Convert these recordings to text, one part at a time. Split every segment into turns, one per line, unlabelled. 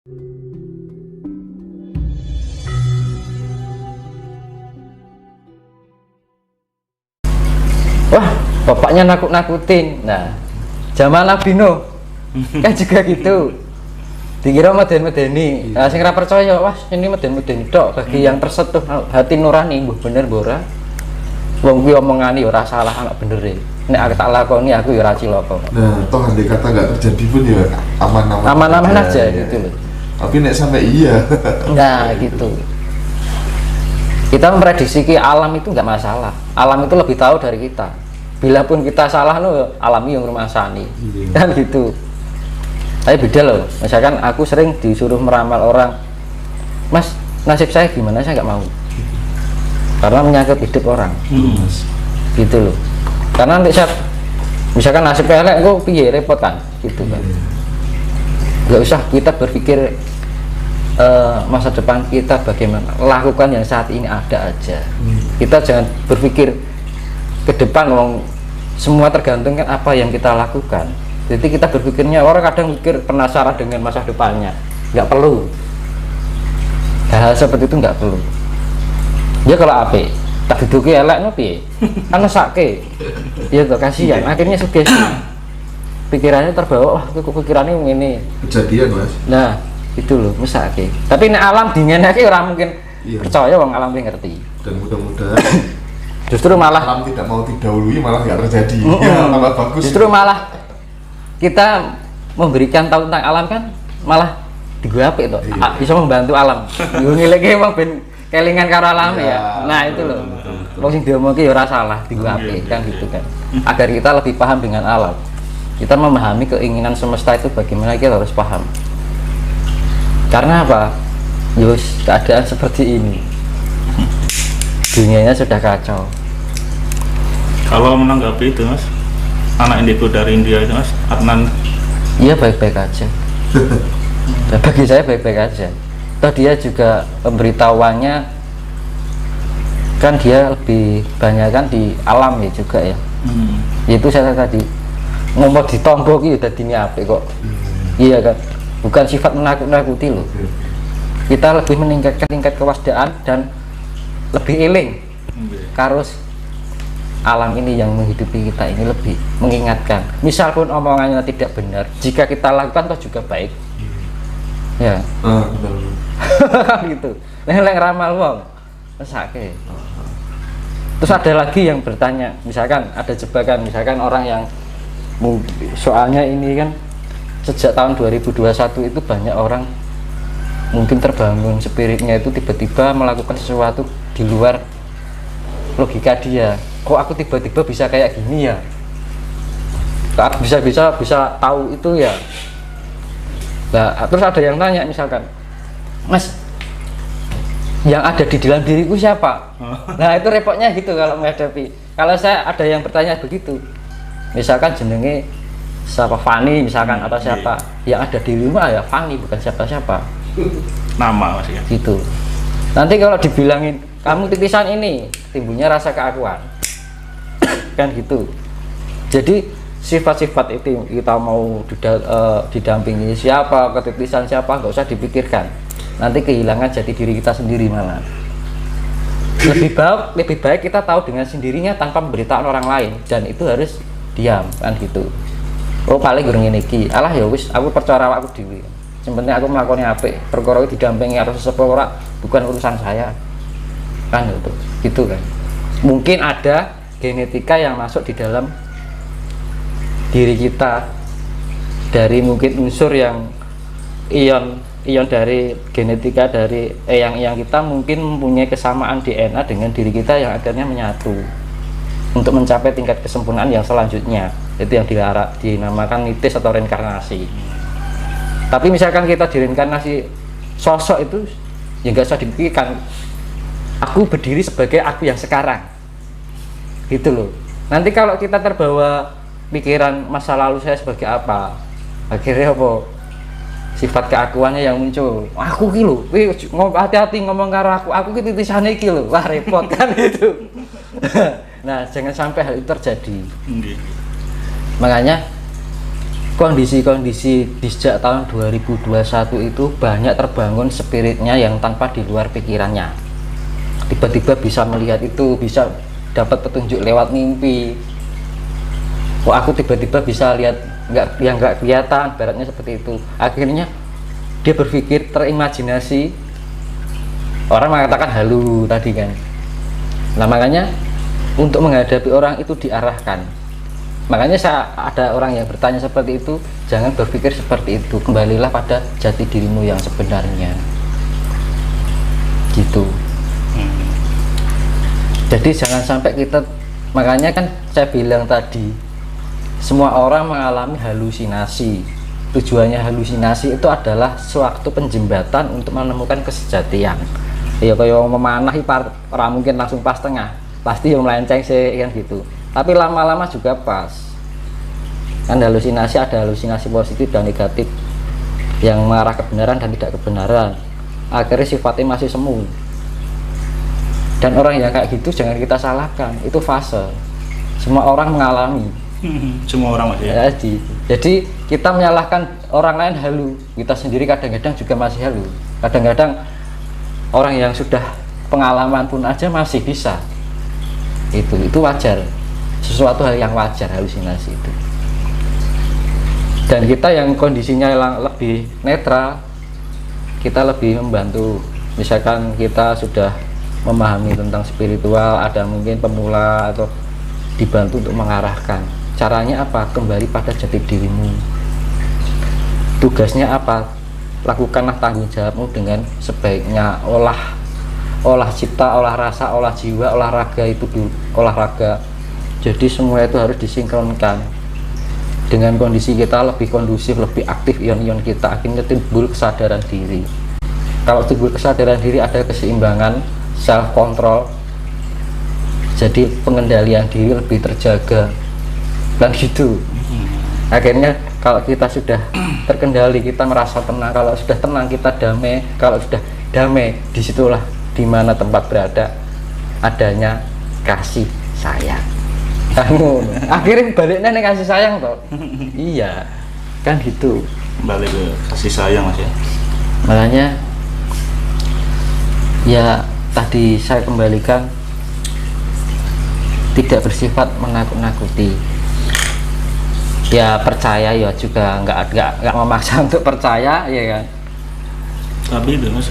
Wah, bapaknya nakut-nakutin. Nah, zaman Nabi Nuh kan juga gitu. Dikira meden-medeni. Nah, sing ora percaya, wah ini meden-medeni tok bagi yang tersentuh hati nurani, mbuh bener mbok ora. Wong kuwi omongane ora salah anak bener e. Nek aku tak lakoni aku ya ora cilaka.
Nah, toh andai kata nggak terjadi pun ya aman-aman
aja gitu loh.
Tapi nek sampai iya.
Nah, gitu. Kita memprediksi alam itu nggak masalah. Alam itu lebih tahu dari kita. Bila pun kita salah no, alami yang rumasani. Kan gitu. Tapi beda loh. Misalkan aku sering disuruh meramal orang, Mas, nasib saya gimana? Saya nggak mau. Karena menyangkut hidup orang. Gitu loh. Karena nanti saat misalkan nasib elek, kok piye repot kan? Gitu kan. Nggak usah kita berpikir masa depan kita bagaimana, lakukan yang saat ini ada aja. Kita jangan berpikir ke depan, wong semua tergantung kan apa yang kita lakukan. Jadi kita berpikirnya, orang kadang mikir penasaran dengan masa depannya, nggak perlu. Hal seperti itu nggak perlu. Ya kalau apa tak duduki elek no piye kan mesake ya tuh kasihan, akhirnya sugesti pikirannya terbawa, wah pikirannya ini
Kejadian Mas.
nah itu loh mesake. Tapi nek alam dingenake orang mungkin percaya, wong alam ngerti.
Dan mudah-mudahan
justru malah
alam tidak mau didahului, malah nggak terjadi. Ya, malah bagus.
Justru malah kita memberikan tahu tentang alam kan malah digawe apik to. Bisa membantu alam. Yo ngileke wong ben kelingan karo alam ya. Nah, itu loh. Wong sing diomongke ya ora salah, digawe apik kan gitu kan. Agar kita lebih paham dengan alam. Kita memahami keinginan semesta itu bagaimana, kita harus paham. Karena apa? Yus, keadaan seperti ini. Dunianya sudah kacau.
Kalau menanggapi itu Mas, anak indigo dari India itu Mas, Adnan,
Iya baik-baik aja. Bagi saya baik-baik aja. Toh dia juga pemberitahuannya kan dia lebih banyak kan di alam ya juga ya. Itu saya tadi ngomong ditombok itu udah dini apa kok. Iya kan, bukan sifat menakut-nakuti loh. Kita lebih meningkatkan tingkat kewaspadaan dan lebih eling karus alam ini yang menghidupi kita ini, lebih mengingatkan. Misal pun omongannya tidak benar, jika kita lakukan toh juga baik. Ya. Gitu. Lek ramal wong mesake. Terus ada lagi yang bertanya, misalkan ada jebakan, misalkan orang yang soalnya ini kan sejak tahun 2021 itu banyak orang mungkin terbangun spiritnya itu tiba-tiba melakukan sesuatu di luar logika dia. Kok aku tiba-tiba bisa kayak gini ya? Bisa tahu itu ya. Nah, terus ada yang tanya misalkan, Mas, yang ada di dalam diriku siapa? Nah, itu repotnya gitu kalau menghadapi. Kalau saya ada yang bertanya begitu, misalkan jenenge siapa, Fani misalkan, atau siapa yang ada di rumah ya Fani, bukan siapa-siapa.
nama Mas ya.
Gitu. Nanti kalau dibilangin kamu titisan ini, timbulnya rasa keakuan. Kan gitu. Jadi sifat-sifat itu kita mau didampingi siapa, ketitisan siapa, nggak usah dipikirkan. Nanti kehilangan jati diri kita sendiri malah. Lebih baik kita tahu dengan sendirinya tanpa memberitahu orang lain, dan itu harus diam kan gitu. Oh paling gurung ini ki, alah ya wis, aku percaya aku dewi. Sebenarnya aku melakukannya apik, perkara itu didampingi atau seseorang bukan urusan saya. Kan gitu kan. Mungkin ada genetika yang masuk di dalam diri kita dari mungkin unsur yang ion dari genetika dari yang kita mungkin mempunyai kesamaan DNA dengan diri kita yang akhirnya menyatu untuk mencapai tingkat kesempurnaan yang selanjutnya. Itu yang dinamakan nitis atau reinkarnasi. Tapi misalkan kita direinkarnasi sosok itu ya nggak usah dipikirkan, aku berdiri sebagai aku yang sekarang gitu loh. Nanti kalau kita terbawa pikiran masa lalu saya sebagai apa, akhirnya apa sifat keakuannya yang muncul, aku gitu, hati-hati ngomong karo aku gitu titisane iki lho, wah repot kan gitu. Nah jangan sampai hal itu terjadi. Makanya kondisi-kondisi di sejak tahun 2021 itu banyak terbangun spiritnya yang tanpa di luar pikirannya. Tiba-tiba bisa melihat itu, bisa dapat petunjuk lewat mimpi. Kok aku tiba-tiba bisa lihat nggak kelihatan, baratnya seperti itu. Akhirnya dia berpikir, terimajinasi, orang mengatakan halu tadi kan. Nah makanya untuk menghadapi orang itu diarahkan. Makanya ada orang yang bertanya seperti itu, jangan berpikir seperti itu, kembalilah pada jati dirimu yang sebenarnya gitu. Jadi jangan sampai kita, makanya kan saya bilang tadi, semua orang mengalami halusinasi. Tujuannya halusinasi itu adalah suatu penjembatan untuk menemukan kesejatian. Ya kayak memanah orang mungkin langsung pas tengah, pasti yang melenceng sih kan gitu. Tapi lama-lama juga pas. Kan halusinasi ada halusinasi positif dan negatif, yang mengarah kebenaran dan tidak kebenaran. Akhirnya sifatnya masih semu. Dan orang yang kayak gitu jangan kita salahkan, itu fase. Semua orang mengalami.
Semua orang masih ya?
Jadi kita menyalahkan orang lain halu, kita sendiri kadang-kadang juga masih halu. Kadang-kadang orang yang sudah pengalaman pun aja masih bisa. Itu wajar, sesuatu hal yang wajar halusinasi itu. Dan kita yang kondisinya lebih netral, kita lebih membantu. Misalkan kita sudah memahami tentang spiritual, ada mungkin pemula atau dibantu untuk mengarahkan. Caranya apa? Kembali pada jati dirimu. Tugasnya apa? Lakukanlah tanggung jawabmu dengan sebaiknya. Olah cipta, olah rasa, olah jiwa, olahraga itu dulu, olahraga. Jadi semua itu harus disinkronkan dengan kondisi kita lebih kondusif, lebih aktif ion-ion kita, akhirnya timbul kesadaran diri. Kalau timbul kesadaran diri ada keseimbangan, self control, jadi pengendalian diri lebih terjaga dan gitu. Akhirnya kalau kita sudah terkendali, kita merasa tenang. Kalau sudah tenang, kita damai. Kalau sudah damai, disitulah dimana tempat berada adanya kasih sayang. Akhirnya baliknya nih kasih sayang toh. Iya kan gitu,
balik ke kasih sayang mas ya.
makanya ya tadi saya kembalikan, tidak bersifat menakut-nakuti. Ya percaya ya juga nggak memaksa untuk percaya ya kan.
Tapi itu mas,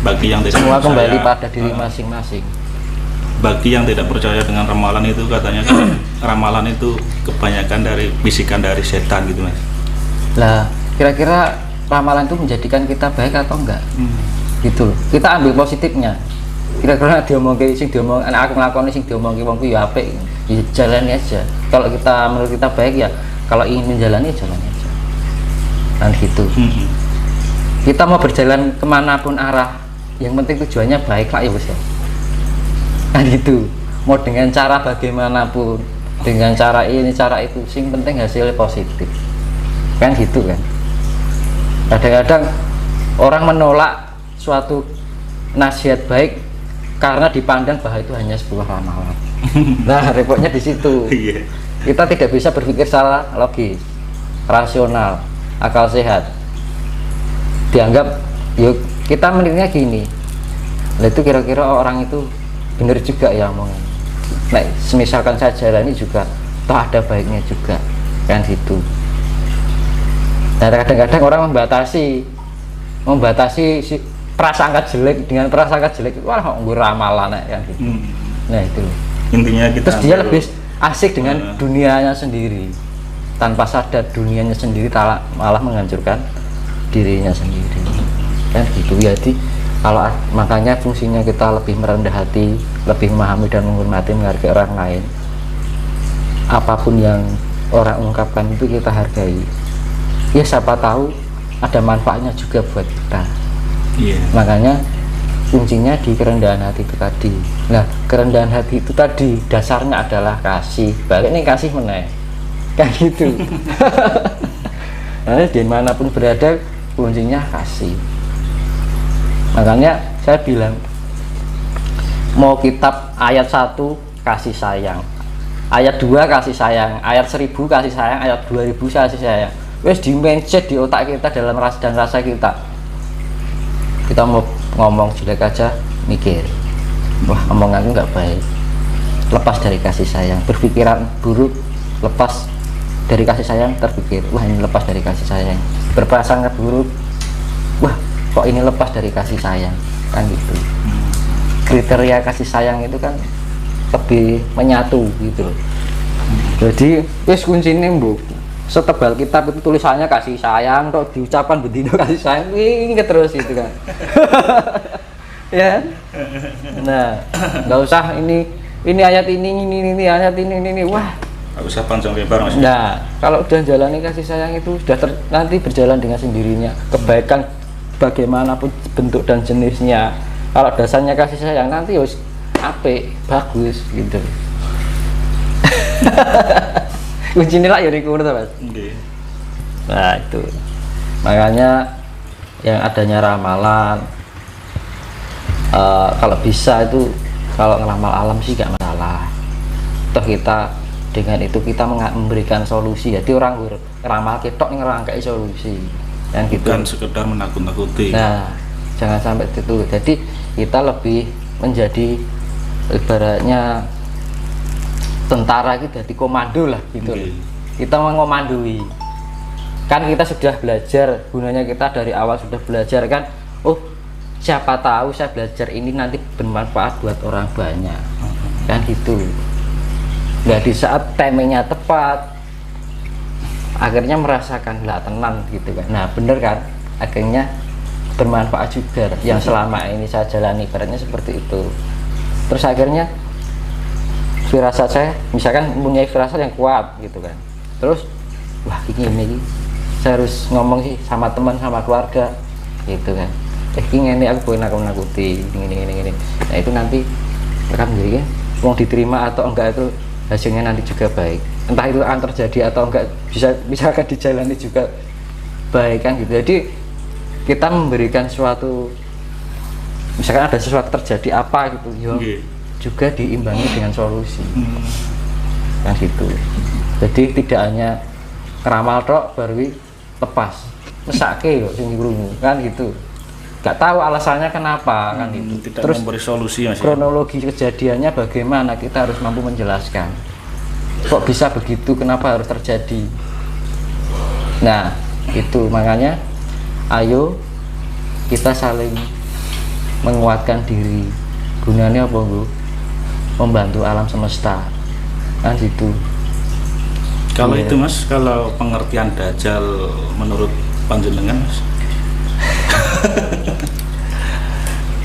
bagi yang tidak
Semua
percaya,
kembali pada diri masing-masing.
bagi yang tidak percaya dengan ramalan itu katanya ramalan itu kebanyakan dari bisikan dari setan gitu mas.
Lah kira-kira ramalan itu menjadikan kita baik atau enggak? Gitu loh. Kita ambil positifnya. Kira-kira sing diomong anak aku nglakoni sing diomongi wong kuwi ya apik, ya jalani aja. Kalau kita menurut kita baik ya, kalau ingin menjalani jalani aja. Dan gitu. Kita mau berjalan kemanapun arah, yang penting tujuannya baik lah ya bos ya. Kan gitu. Mau dengan cara bagaimanapun, dengan cara ini cara itu, sing penting hasilnya positif. Kan gitu kan. Kadang-kadang orang menolak suatu nasihat baik karena dipandang bahwa itu hanya sebuah ramalan. Nah repotnya di situ. Kita tidak bisa berpikir secara logis, rasional, akal sehat. Dianggap yuk kita menilainya gini. Nah itu kira-kira orang itu benar juga ya omongan. Nah semisalkan saya jalani juga toh ada baiknya juga kan gitu. Nah kadang-kadang orang membatasi si prasangka jelek dengan prasangka jelek, wah nggur ramalan kan gitu. Nah itu
Intinya kita
terus dia lebih asik dengan dunianya sendiri, tanpa sadar dunianya sendiri malah menghancurkan dirinya sendiri kan gitu. Jadi kalau makanya fungsinya kita lebih merendah hati, lebih memahami dan menghormati, menghargai orang lain. Apapun yang orang ungkapkan itu kita hargai. Ya siapa tahu ada manfaatnya juga buat kita. Makanya kuncinya di kerendahan hati itu tadi. Nah kerendahan hati itu tadi dasarnya adalah kasih. Balik nih kasih meneh kayak gitu. Nah dimanapun berada kuncinya kasih. Makanya saya bilang mau kitab ayat 1 kasih sayang, ayat 2 kasih sayang, ayat 1000 kasih sayang, ayat 2000 kasih sayang. wes di mindset di otak kita dalam dan rasa kita mau ngomong jelek aja mikir, wah omonganku nggak baik, lepas dari kasih sayang, berpikiran buruk lepas dari kasih sayang, terpikir wah ini lepas dari kasih sayang, berprasangka buruk, wah kok ini lepas dari kasih sayang, kan gitu. Kriteria kasih sayang itu kan lebih menyatu gitu loh. Jadi wis kuncinya Bu, setebal kitab itu tulisannya kasih sayang, kok diucapkan bedino kasih sayang, ini terus gitu kan. Ya. Nah, nggak usah ini ayat ini ayat ini, wah.
Nggak usah panjang lebar Mas.
Nah, kalau udah jalani kasih sayang itu sudah nanti berjalan dengan sendirinya. Kebaikan bagaimanapun bentuk dan jenisnya, kalau dasarnya kasih sayang nanti harus apik, bagus gitu. Kuncinya lah ya di kuno Mas.
Okay.
Nah itu makanya yang adanya ramalan, kalau bisa itu kalau ngeramal alam sih gak masalah, toh kita dengan itu kita memberikan solusi. Jadi orang ngeramal ketok nih ngerangkai solusi yang gitu,
bukan sekedar menakut-nakuti.
nah jangan sampai itu. Jadi kita lebih menjadi ibaratnya tentara kita di komando lah gitu.
Okay.
Kita mengomandoi, kan kita sudah belajar, gunanya kita dari awal sudah belajar kan, oh siapa tahu saya belajar ini nanti bermanfaat buat orang banyak, kan gitu. Nggak di saat timingnya tepat akhirnya merasakan lah tenang gitu kan. Nah bener kan, akhirnya bermanfaat juga yang selama ini saya jalani, ibaratnya seperti itu. Terus akhirnya firasat saya misalkan mempunyai firasat yang kuat gitu kan, terus wah ini saya harus ngomong sih sama teman sama keluarga gitu kan, ini aku boleh nakuti ini. Nah itu nanti akan menjadi kan mau diterima atau enggak, itu hasilnya nanti juga baik, entah itu akan terjadi atau enggak, bisa akan dijalani juga baik kan gitu. Jadi kita memberikan suatu, misalkan ada sesuatu terjadi apa gitu yo, juga diimbangi dengan solusi, kan gitu. Jadi tidak hanya ngeramal tok baru lepas mesake kok sing krungu kan gitu, nggak tahu alasannya kenapa kan gitu.
Tidak
Terus
memberi solusi Mas.
kronologi kejadiannya bagaimana, kita harus mampu menjelaskan kok bisa begitu, kenapa harus terjadi. Nah itu makanya ayo kita saling menguatkan diri. Gunanya apa Bu? Membantu alam semesta kan gitu.
Kalau
Iya.
itu Mas, kalau pengertian dajjal menurut panjenengan Mas?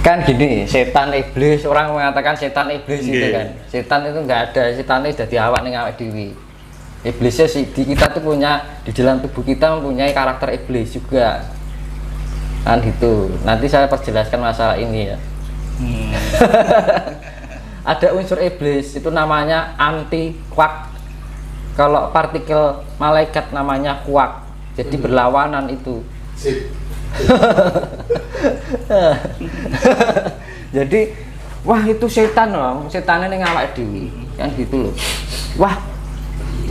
Kan gini, setan iblis, orang mengatakan setan iblis itu kan, setan itu nggak ada, setan itu dari awak nih awak dewi. Iblisnya sih di kita tuh punya, di dalam tubuh kita mempunyai karakter iblis juga kan gitu. Nanti saya perjelaskan masalah ini ya. Ada unsur iblis itu namanya anti quark. Kalau partikel malaikat namanya quark. Jadi berlawanan itu.
Sip.
Jadi wah itu setan loh, setannya ning awake dhewe kan gitu loh. Wah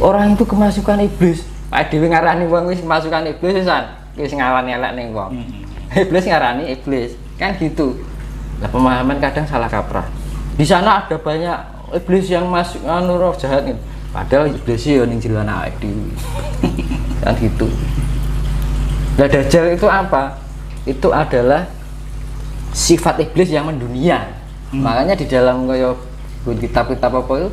orang itu kemasukan iblis. Awake dhewe ngarani wong wis kemasukan iblis san, wis ngarani elek ning wong. Iblis ngarani iblis kan gitu. Nah, pemahaman kadang salah kaprah. Di sana ada banyak iblis yang masuk roh jahat nih. Padahal iblis ya ning jero awake dhewe. Kan gitu. Nah, dajjal itu apa? Itu adalah sifat iblis yang mendunia. Makanya di dalam kayak kitab-kitab apa itu,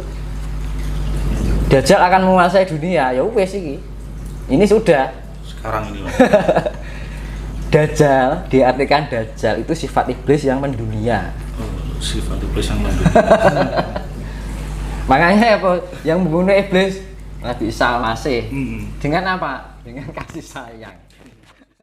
dajjal akan menguasai dunia. Ya wes iki. Ini sudah.
Sekarang ini Mas.
Dajjal, diartikan dajjal itu sifat iblis yang mendunia.
Sifat iblis yang mendunia.
Makanya apa yang membunuh iblis Nabi Isa Al-Masih dengan apa? Dengan kasih sayang.